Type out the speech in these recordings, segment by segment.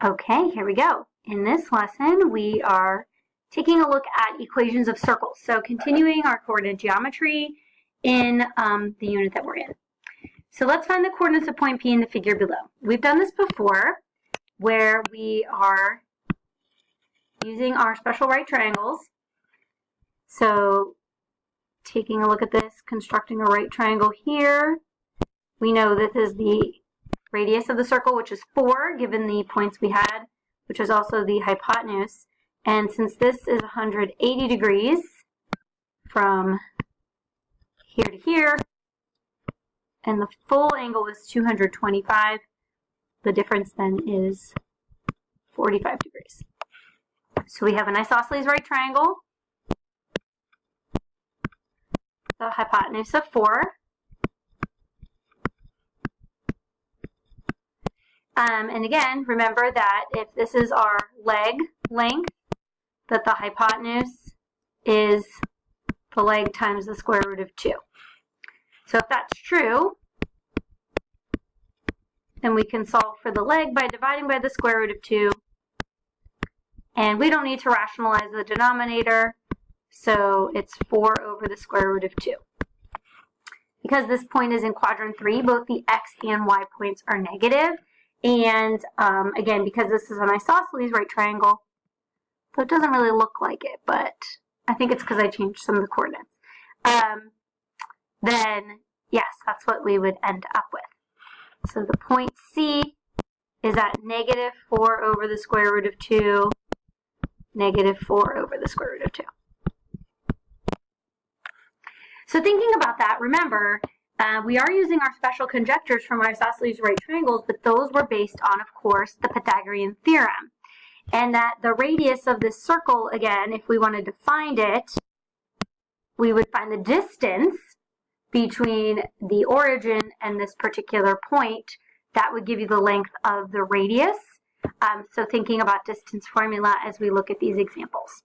Okay, here we go. In this lesson, we are taking a look at equations of circles. So continuing our coordinate geometry in the unit that we're in. So let's find the coordinates of point P in the figure below. We've done this before where we are using our special right triangles. So taking a look at this, constructing a right triangle here. We know that this is the radius of the circle, which is 4, given the points we had, which is also the hypotenuse. And since this is 180 degrees from here to here, and the full angle is 225, the difference then is 45 degrees. So we have an isosceles right triangle, the hypotenuse of 4. And again, remember that if this is our leg length, that the hypotenuse is the leg times the square root of 2. So if that's true, then we can solve for the leg by dividing by the square root of 2. And we don't need to rationalize the denominator, so it's 4 over the square root of 2. Because this point is in quadrant 3, both the x and y points are negative. And again, because this is an isosceles right triangle, so it doesn't really look like it, but I think it's because I changed some of the coordinates. Then, yes, that's what we would end up with. So the point C is at negative 4 over the square root of 2, negative 4 over the square root of 2. So thinking about that, remember, we are using our special conjectures from our isosceles right triangles, but those were based on, of course, the Pythagorean theorem. And that the radius of this circle, again, if we wanted to find it, we would find the distance between the origin and this particular point. That would give you the length of the radius. So thinking about distance formula as we look at these examples.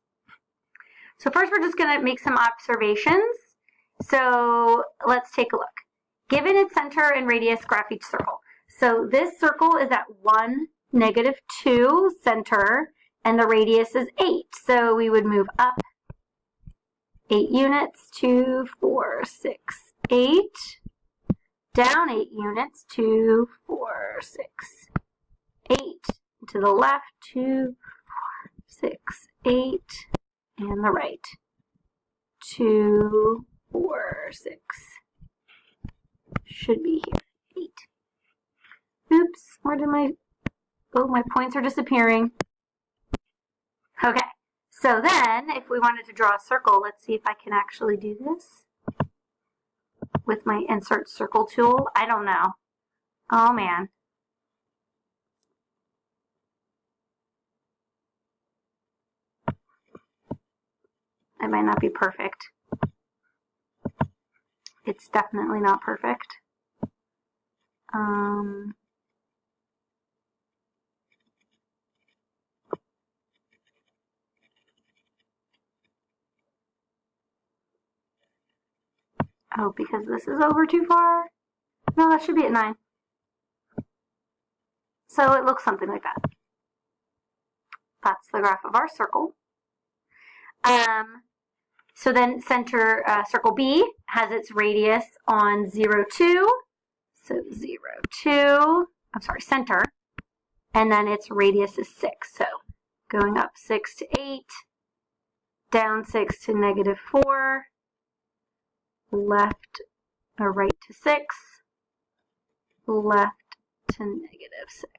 So first we're just going to make some observations. So let's take a look. Given its center and radius, graph each circle. So this circle is at 1, negative 2 center, and the radius is 8. So we would move up 8 units, 2, 4, 6, 8. Down 8 units, 2, 4, 6, 8. To the left, 2, 4, 6, 8. And the right, 2, 4, 6. Should be here, 8. Oops, where did my points are disappearing. Okay, so then if we wanted to draw a circle, let's see if I can actually do this with my insert circle tool. I don't know. Oh man. It might not be perfect. It's definitely not perfect. Oh, because this is over too far? No, that should be at 9. So it looks something like that. That's the graph of our circle. So then center, circle B has its radius on 0, 2. So 0, 2, I'm sorry, center. And then its radius is 6. So going up 6 to 8, down 6 to negative 4, left or right to 6, left to negative 6.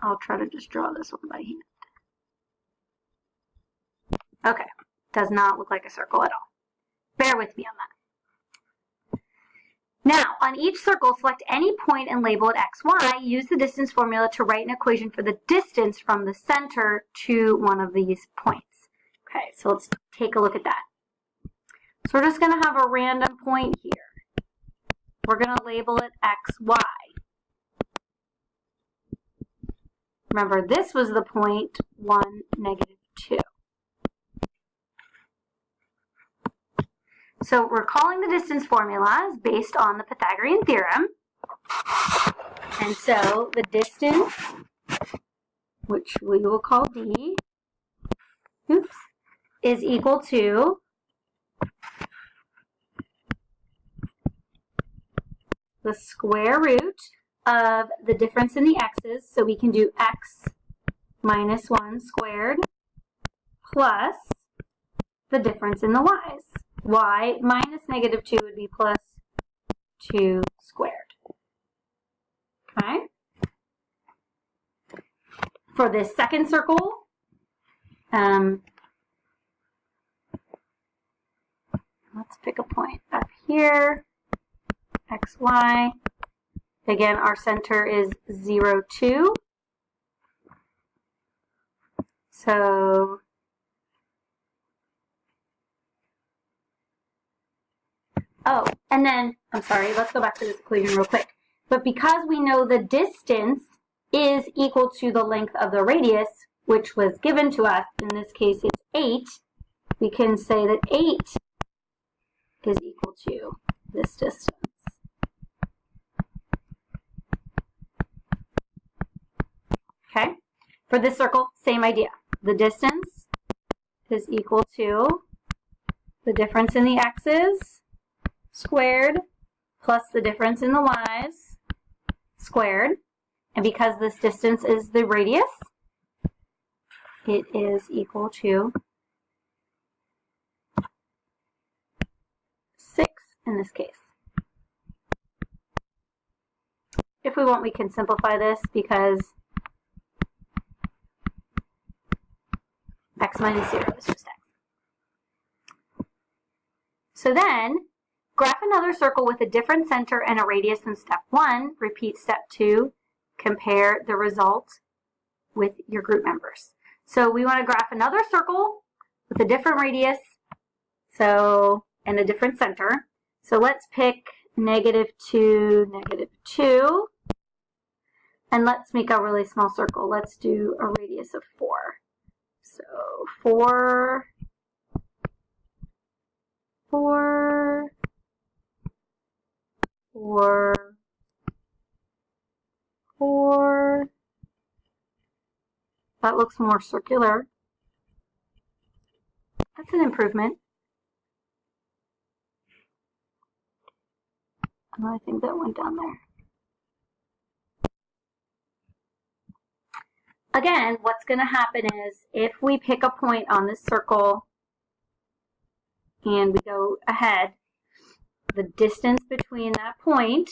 I'll try to just draw this one by hand. Okay, does not look like a circle at all. Bear with me on that. Now, on each circle, select any point and label it x, y. Use the distance formula to write an equation for the distance from the center to one of these points. Okay, so let's take a look at that. So we're just going to have a random point here. We're going to label it x, y. Remember, this was the point 1, negative 2. So recalling the distance formula is based on the Pythagorean theorem. And so the distance, which we will call d, is equal to the square root of the difference in the x's, so we can do x minus 1 squared plus the difference in the y's. Y minus negative 2 would be plus 2 squared. Okay? For this second circle, let's pick a point up here, x, y. Again, our center is 0, 2. So and then, I'm sorry, let's go back to this equation real quick. But because we know the distance is equal to the length of the radius, which was given to us, in this case it's 8, we can say that 8 is equal to this distance. Okay? For this circle, same idea. The distance is equal to the difference in the x's squared plus the difference in the y's squared. And because this distance is the radius, it is equal to 6 in this case. If we want, we can simplify this because x minus 0 is just x. So then, graph another circle with a different center and a radius in step 1. Repeat step 2. Compare the result with your group members. So we want to graph another circle with a different radius, and a different center. So let's pick negative 2, negative 2. And let's make a really small circle. Let's do a radius of 4. So 4, 4, 4, 4. That looks more circular. That's an improvement. Oh, I think that went down there. Again, what's going to happen is if we pick a point on this circle and we go ahead, the distance between that point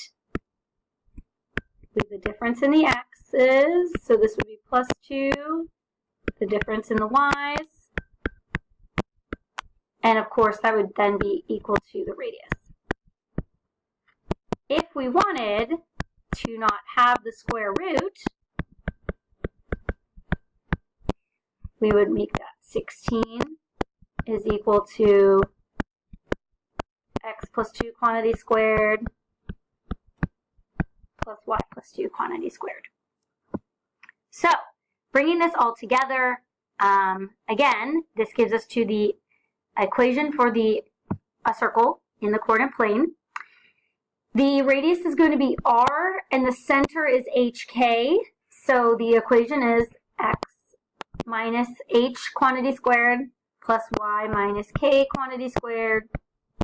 with the difference in the x's, so this would be plus 2, the difference in the y's, and of course that would then be equal to the radius. If we wanted to not have the square root, we would make that 16 is equal to x plus 2 quantity squared plus y plus 2 quantity squared. So, bringing this all together, again, this gives us to the equation for a circle in the coordinate plane. The radius is going to be r, and the center is hk. So the equation is x minus h quantity squared plus y minus k quantity squared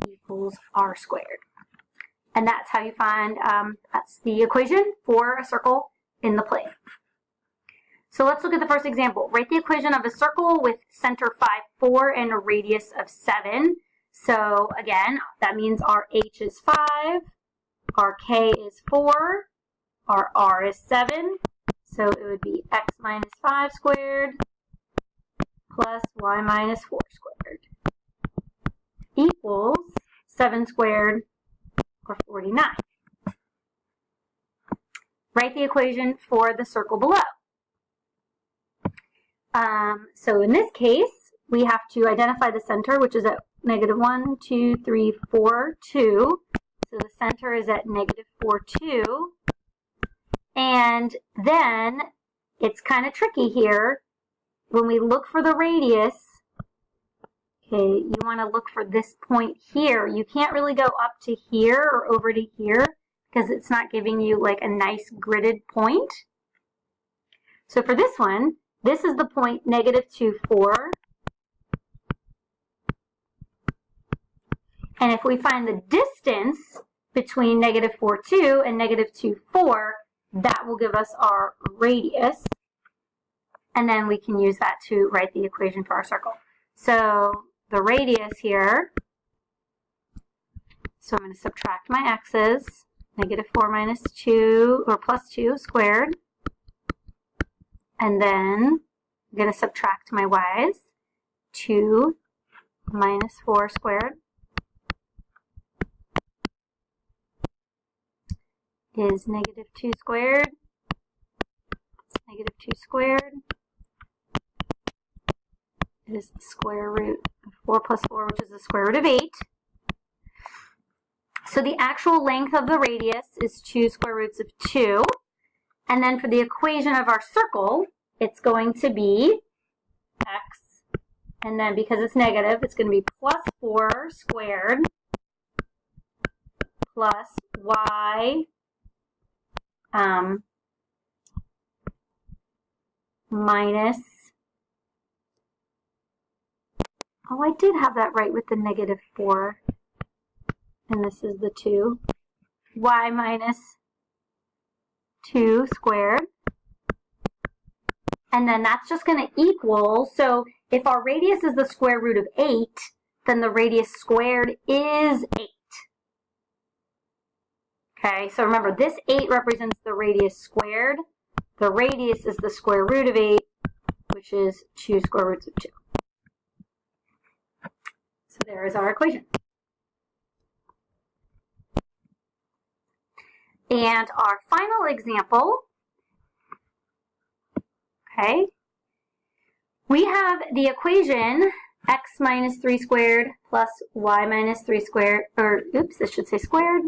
equals r squared. And that's how you find, that's the equation for a circle in the plane. So let's look at the first example. Write the equation of a circle with center 5, 4 and a radius of 7. So again, that means our h is 5, our k is 4, our r is 7. So it would be x minus 5 squared plus y minus 4 squared equals 7 squared, or 49. Write the equation for the circle below. So in this case, we have to identify the center, which is at negative 1, 2, 3, 4, 2. So the center is at negative 4, 2. And then it's kind of tricky here. When we look for the radius, okay, you want to look for this point here. You can't really go up to here or over to here because it's not giving you like a nice gridded point. So for this one, this is the point -2, 4. And if we find the distance between -4, 2 and -2, 4, that will give us our radius. And then we can use that to write the equation for our circle. So the radius here, so I'm going to subtract my x's, -4 minus 2, or plus 2 squared. And then I'm going to subtract my y's, 2 minus 4 squared is -2 squared. It's -2 squared is the square root of 4 plus 4, which is the square root of 8. So the actual length of the radius is 2 square roots of 2. And then for the equation of our circle, it's going to be x, and then because it's negative, it's going to be plus 4 squared plus y minus, oh, I did have that right with the -4, and this is the 2, y minus 2 squared, and then that's just going to equal, so if our radius is the square root of 8, then the radius squared is 8. Okay, so remember, this 8 represents the radius squared. The radius is the square root of 8, which is 2 square roots of 2. So there is our equation. And our final example, okay, we have the equation x minus 3 squared plus y minus 3 squared, or oops, this should say squared,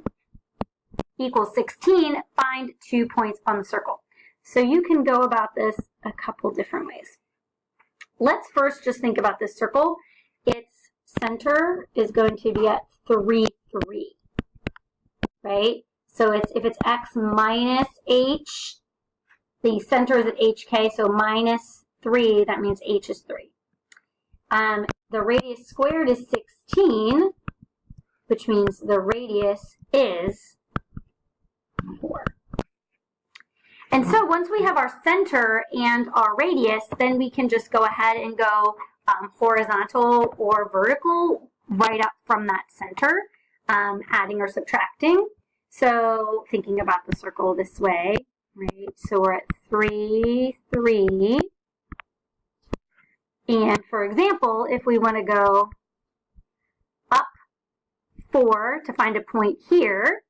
equals 16. Find 2 points on the circle. So you can go about this a couple different ways. Let's first just think about this circle. Its center is going to be at 3, 3, right? So if it's x minus h, the center is at hk, so minus 3, that means h is 3. The radius squared is 16, which means the radius is 4. And so once we have our center and our radius, then we can just go ahead and go horizontal or vertical right up from that center, adding or subtracting. So thinking about the circle this way, right? So we're at 3, 3. And for example, if we want to go up 4 to find a point here,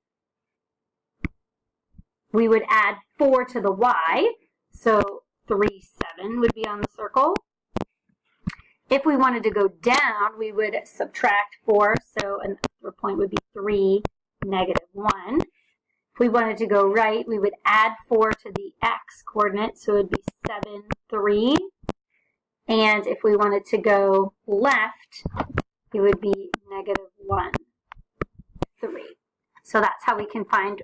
we would add 4 to the y, so 3, 7 would be on the circle. If we wanted to go down, we would subtract 4, so another point would be 3, -1. If we wanted to go right, we would add 4 to the x coordinate, so it would be 7, 3. And if we wanted to go left, it would be -1, 3. So that's how we can find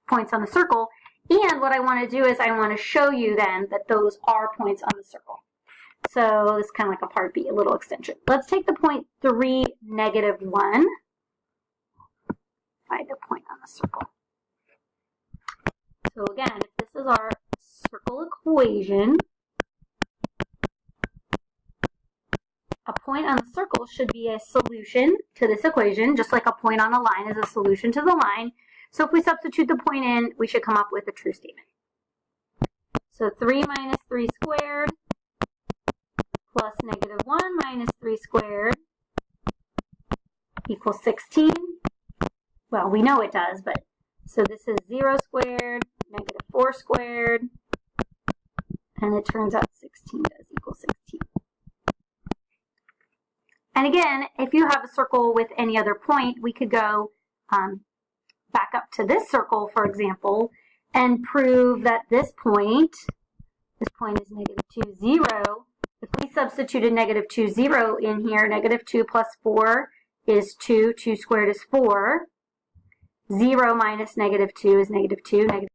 points on the circle. And what I want to do is I want to show you then that those are points on the circle. So this is kind of like a part B, a little extension. Let's take the point 3, -1. Find a point on the circle. So again, if this is our circle equation, a point on the circle should be a solution to this equation, just like a point on a line is a solution to the line. So if we substitute the point in, we should come up with a true statement. So 3 minus 3 squared plus -1 minus 3 squared equals 16. Well, we know it does, but so this is 0 squared, -4 squared, and it turns out 16 does equal 16. And again, if you have a circle with any other point, we could go back up to this circle, for example, and prove that this point is -2, 0. If we substituted -2, 0 in here, -2 plus 4 is 2, 2 squared is 4. 0 minus negative 2 is negative 2. Negative